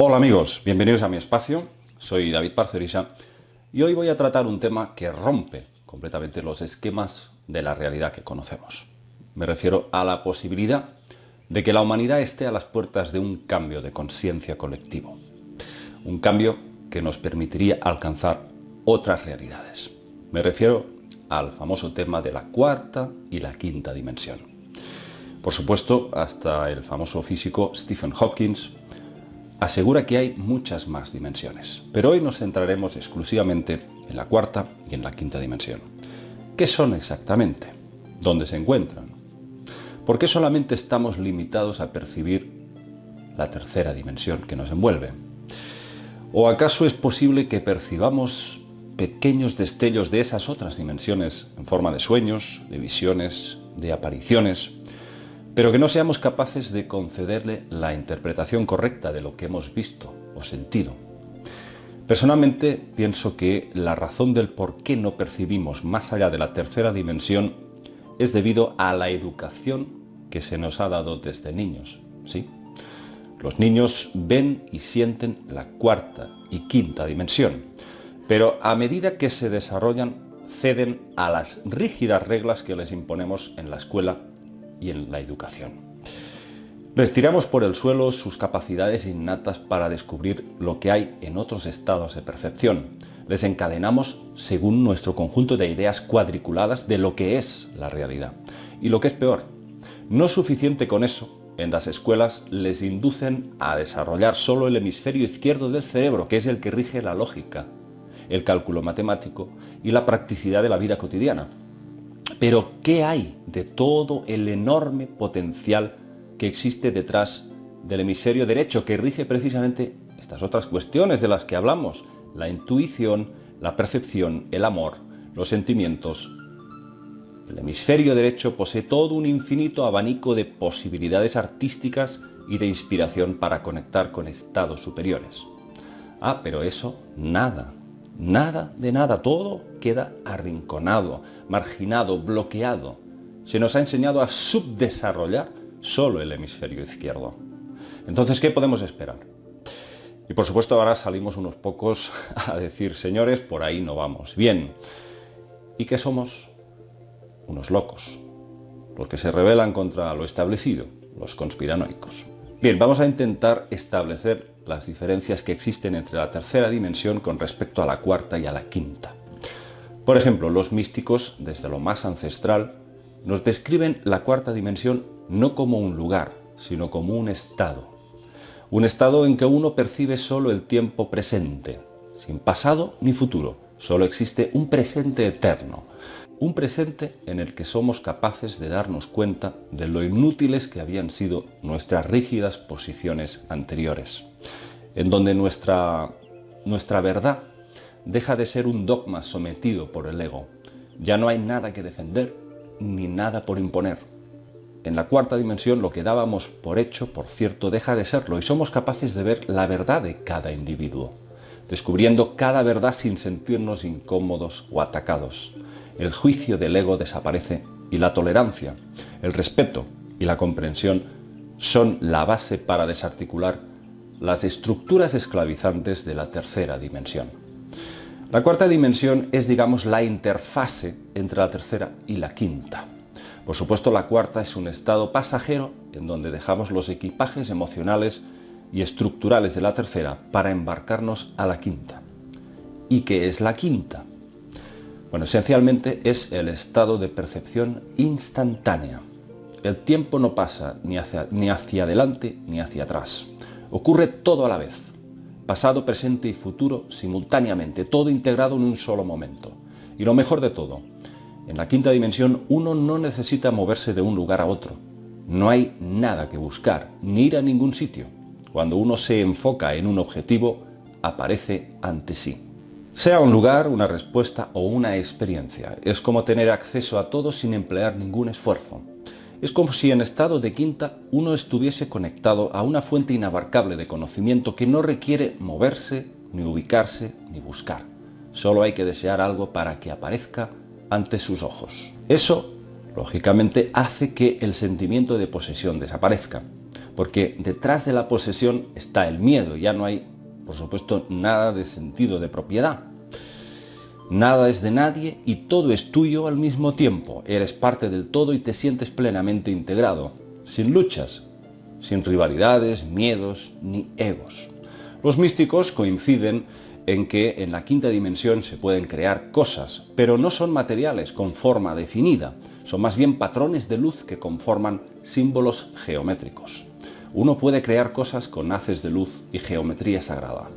Hola amigos, bienvenidos a mi espacio. Soy David Parcerisa y hoy voy a tratar un tema que rompe completamente los esquemas de la realidad que conocemos. Me refiero a la posibilidad de que la humanidad esté a las puertas de un cambio de conciencia colectivo. Un cambio que nos permitiría alcanzar otras realidades. Me refiero al famoso tema de la cuarta y la quinta dimensión. Por supuesto, hasta el famoso físico Stephen Hawking asegura que hay muchas más dimensiones, pero hoy nos centraremos exclusivamente en la cuarta y en la quinta dimensión. ¿Qué son exactamente? ¿Dónde se encuentran? ¿Por qué solamente estamos limitados a percibir la tercera dimensión que nos envuelve? ¿O acaso es posible que percibamos pequeños destellos de esas otras dimensiones en forma de sueños, de visiones, de apariciones, pero que no seamos capaces de concederle la interpretación correcta de lo que hemos visto o sentido? Personalmente pienso que la razón del por qué no percibimos más allá de la tercera dimensión es debido a la educación que se nos ha dado desde niños, ¿sí? Los niños ven y sienten la cuarta y quinta dimensión, pero a medida que se desarrollan ceden a las rígidas reglas que les imponemos en la escuela y en la educación. Les tiramos por el suelo sus capacidades innatas para descubrir lo que hay en otros estados de percepción. Les encadenamos según nuestro conjunto de ideas cuadriculadas de lo que es la realidad. Y lo que es peor, no es suficiente con eso. En las escuelas les inducen a desarrollar solo el hemisferio izquierdo del cerebro, que es el que rige la lógica, el cálculo matemático y la practicidad de la vida cotidiana. Pero ¿qué hay de todo el enorme potencial que existe detrás del hemisferio derecho, que rige precisamente estas otras cuestiones de las que hablamos? La intuición, la percepción, el amor, los sentimientos. El hemisferio derecho posee todo un infinito abanico de posibilidades artísticas y de inspiración para conectar con estados superiores. Pero eso, nada de nada, todo queda arrinconado, marginado, bloqueado. Se nos ha enseñado a subdesarrollar solo el hemisferio izquierdo. Entonces, ¿qué podemos esperar? Y por supuesto ahora salimos unos pocos a decir, señores, por ahí no vamos. Bien, ¿y qué somos? Unos locos, los que se rebelan contra lo establecido, los conspiranoicos. Bien, vamos a intentar establecer las diferencias que existen entre la tercera dimensión con respecto a la cuarta y a la quinta. Por ejemplo, los místicos, desde lo más ancestral, nos describen la cuarta dimensión no como un lugar, sino como un estado. Un estado en que uno percibe solo el tiempo presente, sin pasado ni futuro. Solo existe un presente eterno. Un presente en el que somos capaces de darnos cuenta de lo inútiles que habían sido nuestras rígidas posiciones anteriores, en donde nuestra verdad deja de ser un dogma sometido por el ego. Ya no hay nada que defender ni nada por imponer. En la cuarta dimensión lo que dábamos por hecho, por cierto, deja de serlo y somos capaces de ver la verdad de cada individuo, descubriendo cada verdad sin sentirnos incómodos o atacados. El juicio del ego desaparece y la tolerancia, el respeto y la comprensión son la base para desarticular las estructuras esclavizantes de la tercera dimensión. La cuarta dimensión es, digamos, la interfase entre la tercera y la quinta. Por supuesto, la cuarta es un estado pasajero en donde dejamos los equipajes emocionales y estructurales de la tercera para embarcarnos a la quinta. ¿Y qué es la quinta? Bueno, esencialmente es el estado de percepción instantánea. El tiempo no pasa ni hacia adelante ni hacia atrás. Ocurre todo a la vez. Pasado, presente y futuro simultáneamente, todo integrado en un solo momento. Y lo mejor de todo, en la quinta dimensión uno no necesita moverse de un lugar a otro. No hay nada que buscar, ni ir a ningún sitio. Cuando uno se enfoca en un objetivo, aparece ante sí. Sea un lugar, una respuesta o una experiencia, es como tener acceso a todo sin emplear ningún esfuerzo. Es como si en estado de quinta uno estuviese conectado a una fuente inabarcable de conocimiento que no requiere moverse, ni ubicarse, ni buscar. Solo hay que desear algo para que aparezca ante sus ojos. Eso, lógicamente, hace que el sentimiento de posesión desaparezca. porque detrás de la posesión está el miedo, ya no hay, por supuesto, nada de sentido de propiedad. Nada es de nadie y todo es tuyo al mismo tiempo. Eres parte del todo y te sientes plenamente integrado, sin luchas, sin rivalidades, miedos ni egos. Los místicos coinciden en que en la quinta dimensión se pueden crear cosas, pero no son materiales con forma definida, son más bien patrones de luz que conforman símbolos geométricos. Uno puede crear cosas con haces de luz y geometría sagrada.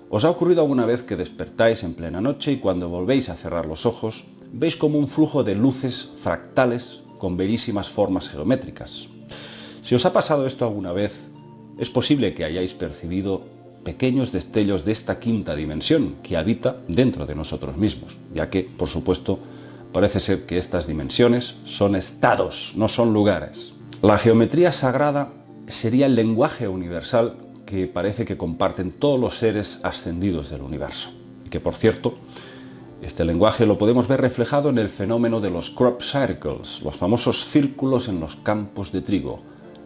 ¿Os ha ocurrido alguna vez que despertáis en plena noche y cuando volvéis a cerrar los ojos, veis como un flujo de luces fractales con bellísimas formas geométricas? Si os ha pasado esto alguna vez, es posible que hayáis percibido pequeños destellos de esta quinta dimensión que habita dentro de nosotros mismos, ya que, por supuesto, parece ser que estas dimensiones son estados, no son lugares. La geometría sagrada sería el lenguaje universal que parece que comparten todos los seres ascendidos del universo. Y que, por cierto, este lenguaje lo podemos ver reflejado en el fenómeno de los crop circles, los famosos círculos en los campos de trigo.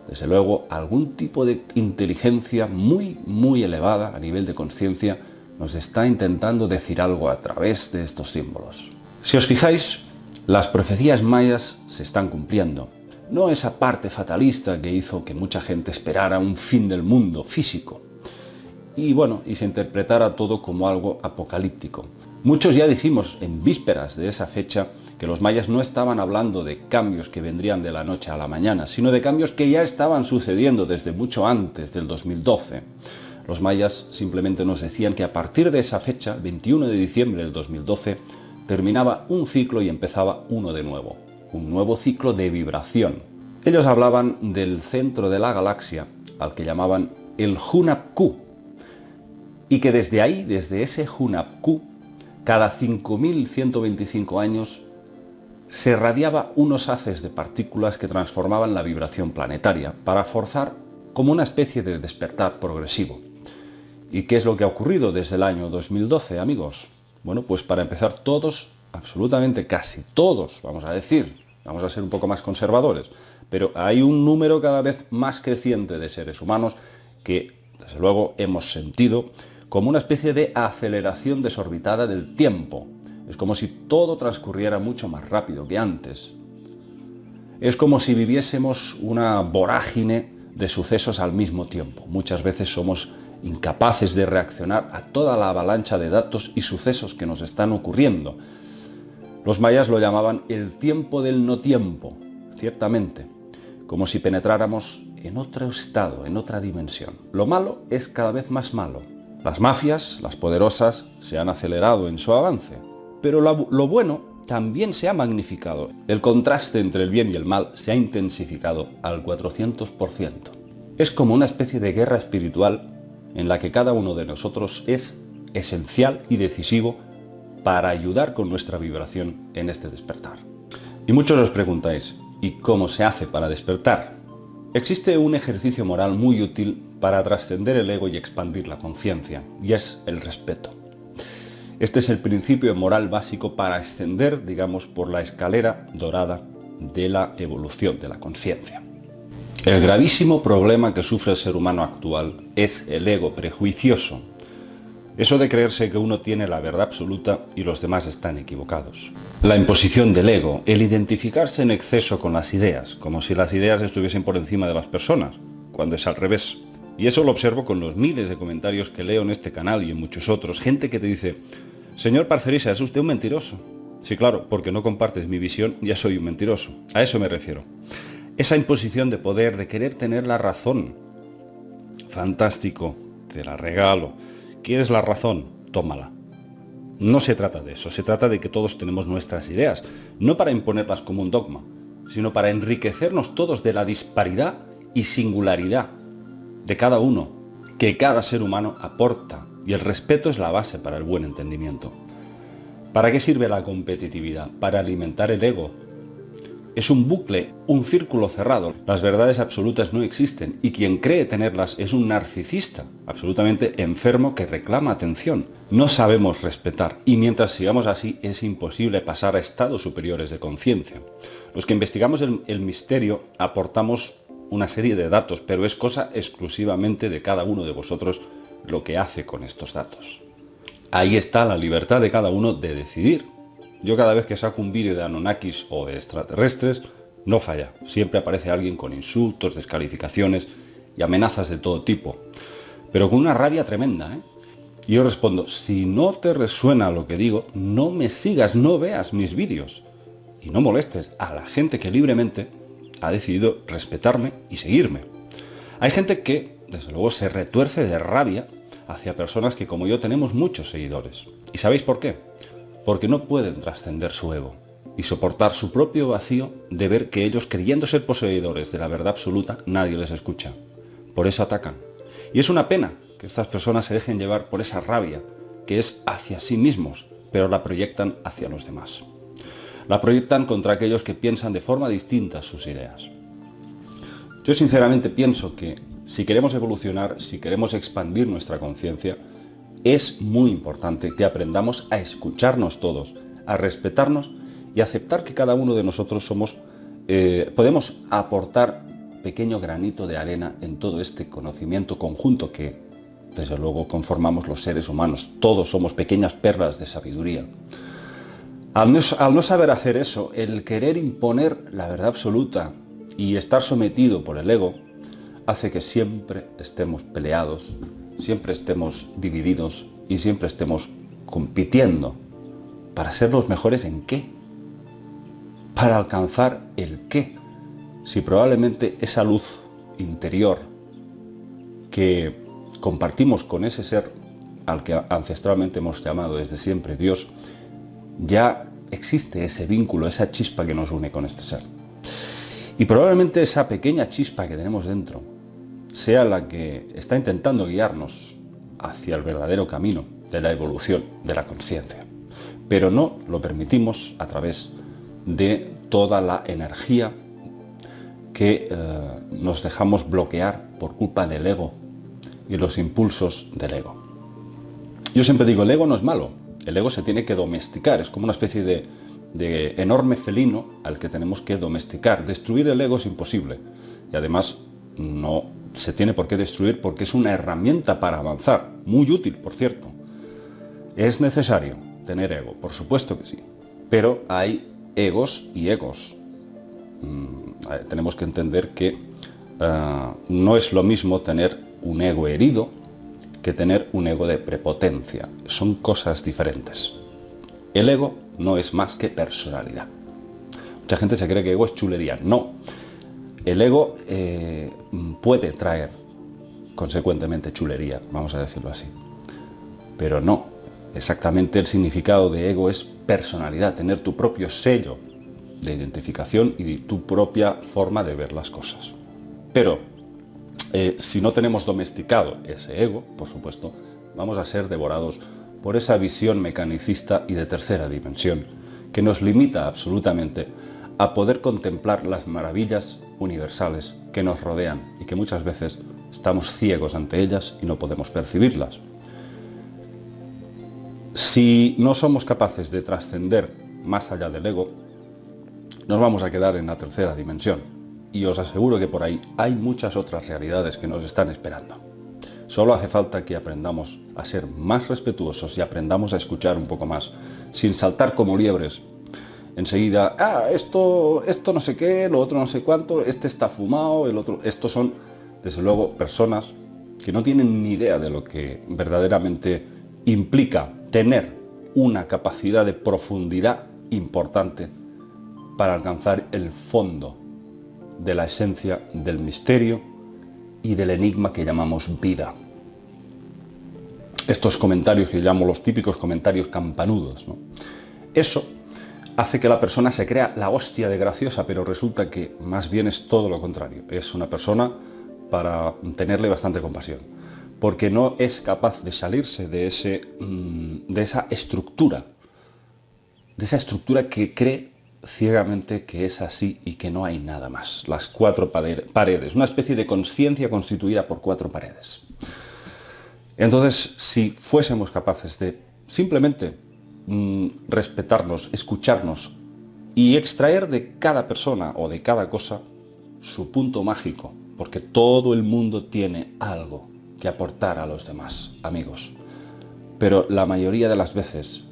Desde luego, algún tipo de inteligencia muy elevada a nivel de conciencia nos está intentando decir algo a través de estos símbolos. Si os fijáis, las profecías mayas se están cumpliendo. No esa parte fatalista que hizo que mucha gente esperara un fin del mundo físico y se interpretara todo como algo apocalíptico. Muchos ya dijimos en vísperas de esa fecha que los mayas no estaban hablando de cambios que vendrían de la noche a la mañana, sino de cambios que ya estaban sucediendo desde mucho antes del 2012. Los mayas simplemente nos decían que a partir de esa fecha, 21 de diciembre del 2012, terminaba un ciclo y empezaba uno de nuevo. Un nuevo ciclo de vibración. Ellos hablaban del centro de la galaxia, al que llamaban el Hunab-Ku, y que desde ahí, desde ese Hunab-Ku, cada 5.125 años se radiaba unos haces de partículas que transformaban la vibración planetaria para forzar como una especie de despertar progresivo. ¿Y qué es lo que ha ocurrido desde el año 2012, amigos? Bueno, pues para empezar, todos, absolutamente casi todos, vamos a ser un poco más conservadores, pero hay un número cada vez más creciente de seres humanos que, desde luego, hemos sentido como una especie de aceleración desorbitada del tiempo. Es como si todo transcurriera mucho más rápido que antes. Es como si viviésemos una vorágine de sucesos al mismo tiempo. Muchas veces somos incapaces de reaccionar a toda la avalancha de datos y sucesos que nos están ocurriendo. Los mayas lo llamaban el tiempo del no tiempo, ciertamente, como si penetráramos en otro estado, en otra dimensión. Lo malo es cada vez más malo. Las mafias, las poderosas, se han acelerado en su avance, pero lo bueno también se ha magnificado. El contraste entre el bien y el mal se ha intensificado al 400%. Es como una especie de guerra espiritual en la que cada uno de nosotros es esencial y decisivo para ayudar con nuestra vibración en este despertar. Y muchos os preguntáis, ¿y cómo se hace para despertar? Existe un ejercicio moral muy útil para trascender el ego y expandir la conciencia, y es el respeto. Este es el principio moral básico para ascender, digamos, por la escalera dorada de la evolución de la conciencia. El gravísimo problema que sufre el ser humano actual es el ego prejuicioso. Eso de creerse que uno tiene la verdad absoluta y los demás están equivocados. La imposición del ego, el identificarse en exceso con las ideas, como si las ideas estuviesen por encima de las personas, cuando es al revés. Y eso lo observo con los miles de comentarios que leo en este canal y en muchos otros. Gente que te dice, señor Parcerisa, ¿es usted un mentiroso? Sí, claro, porque no compartes mi visión, ya soy un mentiroso. A eso me refiero. Esa imposición de poder, de querer tener la razón. Fantástico, te la regalo. ¿Quieres la razón? Tómala. No se trata de eso, se trata de que todos tenemos nuestras ideas, no para imponerlas como un dogma, sino para enriquecernos todos de la disparidad y singularidad de cada uno, que cada ser humano aporta, y el respeto es la base para el buen entendimiento. ¿Para qué sirve la competitividad? Para alimentar el ego. Es un bucle, un círculo cerrado. Las verdades absolutas no existen y quien cree tenerlas es un narcisista, absolutamente enfermo que reclama atención. No sabemos respetar y mientras sigamos así es imposible pasar a estados superiores de conciencia. Los que investigamos el misterio aportamos una serie de datos, pero es cosa exclusivamente de cada uno de vosotros lo que hace con estos datos. Ahí está la libertad de cada uno de decidir. Yo cada vez que saco un vídeo de Anunnakis o de extraterrestres, no falla. Siempre aparece alguien con insultos, descalificaciones y amenazas de todo tipo. Pero con una rabia tremenda, ¿eh? Y yo respondo, si no te resuena lo que digo, no me sigas, no veas mis vídeos. Y no molestes a la gente que libremente ha decidido respetarme y seguirme. Hay gente que, desde luego, se retuerce de rabia hacia personas que, como yo, tenemos muchos seguidores. ¿Y sabéis por qué? Porque no pueden trascender su ego y soportar su propio vacío de ver que ellos, creyendo ser poseedores de la verdad absoluta, nadie les escucha. Por eso atacan. Y es una pena que estas personas se dejen llevar por esa rabia, que es hacia sí mismos, pero la proyectan hacia los demás. La proyectan contra aquellos que piensan de forma distinta sus ideas. Yo sinceramente pienso que si queremos evolucionar, si queremos expandir nuestra conciencia, es muy importante que aprendamos a escucharnos todos, a respetarnos y a aceptar que cada uno de nosotros podemos aportar pequeño granito de arena en todo este conocimiento conjunto que, desde luego, conformamos los seres humanos. Todos somos pequeñas perlas de sabiduría. Al no saber hacer eso, el querer imponer la verdad absoluta y estar sometido por el ego, hace que siempre estemos peleados, siempre estemos divididos y siempre estemos compitiendo. ¿Para ser los mejores en qué? ¿Para alcanzar el qué? Si probablemente esa luz interior que compartimos con ese ser al que ancestralmente hemos llamado desde siempre Dios, ya existe ese vínculo, esa chispa que nos une con este ser. Y probablemente esa pequeña chispa que tenemos dentro sea la que está intentando guiarnos hacia el verdadero camino de la evolución de la conciencia. Pero no lo permitimos a través de toda la energía que nos dejamos bloquear por culpa del ego y los impulsos del ego. Yo siempre digo, el ego no es malo, el ego se tiene que domesticar, es como una especie de enorme felino al que tenemos que domesticar. Destruir el ego es imposible y además no se tiene por qué destruir porque es una herramienta para avanzar, muy útil, por cierto. ¿Es necesario tener ego? Por supuesto que sí, pero hay egos y egos. Tenemos que entender que no es lo mismo tener un ego herido que tener un ego de prepotencia. Son cosas diferentes. El ego no es más que personalidad. Mucha gente se cree que ego es chulería. No. El ego puede traer consecuentemente chulería, vamos a decirlo así. Pero no. Exactamente el significado de ego es personalidad, tener tu propio sello de identificación y tu propia forma de ver las cosas. Pero si no tenemos domesticado ese ego, por supuesto, vamos a ser devorados por esa visión mecanicista y de tercera dimensión que nos limita absolutamente a poder contemplar las maravillas universales que nos rodean y que muchas veces estamos ciegos ante ellas y no podemos percibirlas. Si no somos capaces de trascender más allá del ego, nos vamos a quedar en la tercera dimensión. Y os aseguro que por ahí hay muchas otras realidades que nos están esperando. Solo hace falta que aprendamos a ser más respetuosos y aprendamos a escuchar un poco más, sin saltar como liebres. Enseguida, esto no sé qué, lo otro no sé cuánto, este está fumado, el otro... Estos son, desde luego, personas que no tienen ni idea de lo que verdaderamente implica tener una capacidad de profundidad importante para alcanzar el fondo de la esencia del misterio y del enigma que llamamos vida. Estos comentarios que llamo los típicos comentarios campanudos, ¿no? Eso hace que la persona se crea la hostia de graciosa, pero resulta que más bien es todo lo contrario. Es una persona para tenerle bastante compasión, porque no es capaz de salirse de esa estructura que cree ciegamente que es así y que no hay nada más. Las cuatro paredes, una especie de conciencia constituida por cuatro paredes. Entonces, si fuésemos capaces de simplemente respetarnos, escucharnos y extraer de cada persona o de cada cosa su punto mágico, porque todo el mundo tiene algo que aportar a los demás, amigos. Pero la mayoría de las veces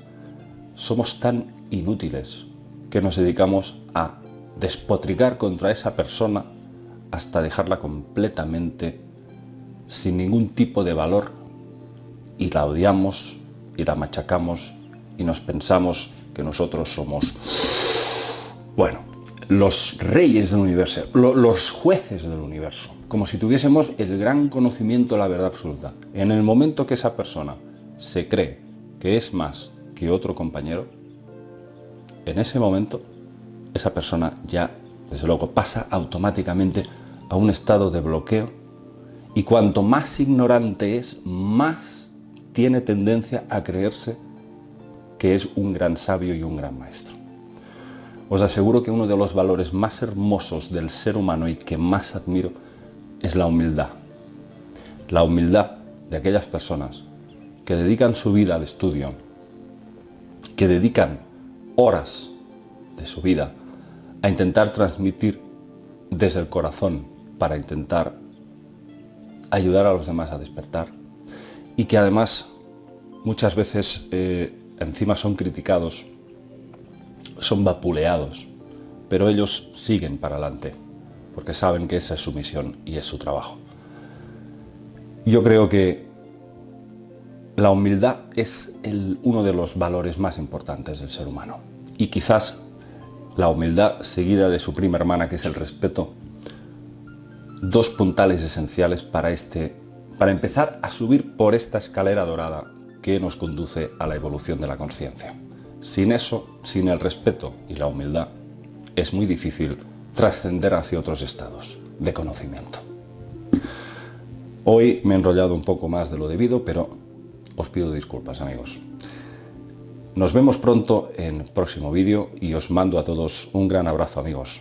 somos tan inútiles que nos dedicamos a despotricar contra esa persona hasta dejarla completamente sin ningún tipo de valor, y la odiamos y la machacamos y nos pensamos que nosotros somos, bueno, los reyes del universo, los jueces del universo, como si tuviésemos el gran conocimiento de la verdad absoluta. En el momento que esa persona se cree que es más que otro compañero, en ese momento esa persona ya, desde luego, pasa automáticamente a un estado de bloqueo, y cuanto más ignorante es, más tiene tendencia a creerse que es un gran sabio y un gran maestro. Os aseguro que uno de los valores más hermosos del ser humano y que más admiro es la humildad. La humildad de aquellas personas que dedican su vida al estudio, que dedican horas de su vida a intentar transmitir desde el corazón para intentar ayudar a los demás a despertar, y que además muchas veces encima son criticados, son vapuleados, pero ellos siguen para adelante porque saben que esa es su misión y es su trabajo. Yo creo que la humildad es uno de los valores más importantes del ser humano, y quizás la humildad seguida de su prima hermana, que es el respeto, dos puntales esenciales para empezar a subir por esta escalera dorada que nos conduce a la evolución de la conciencia. Sin eso, sin el respeto y la humildad, es muy difícil trascender hacia otros estados de conocimiento. Hoy me he enrollado un poco más de lo debido, pero os pido disculpas, amigos. Nos vemos pronto en el próximo vídeo y os mando a todos un gran abrazo, amigos.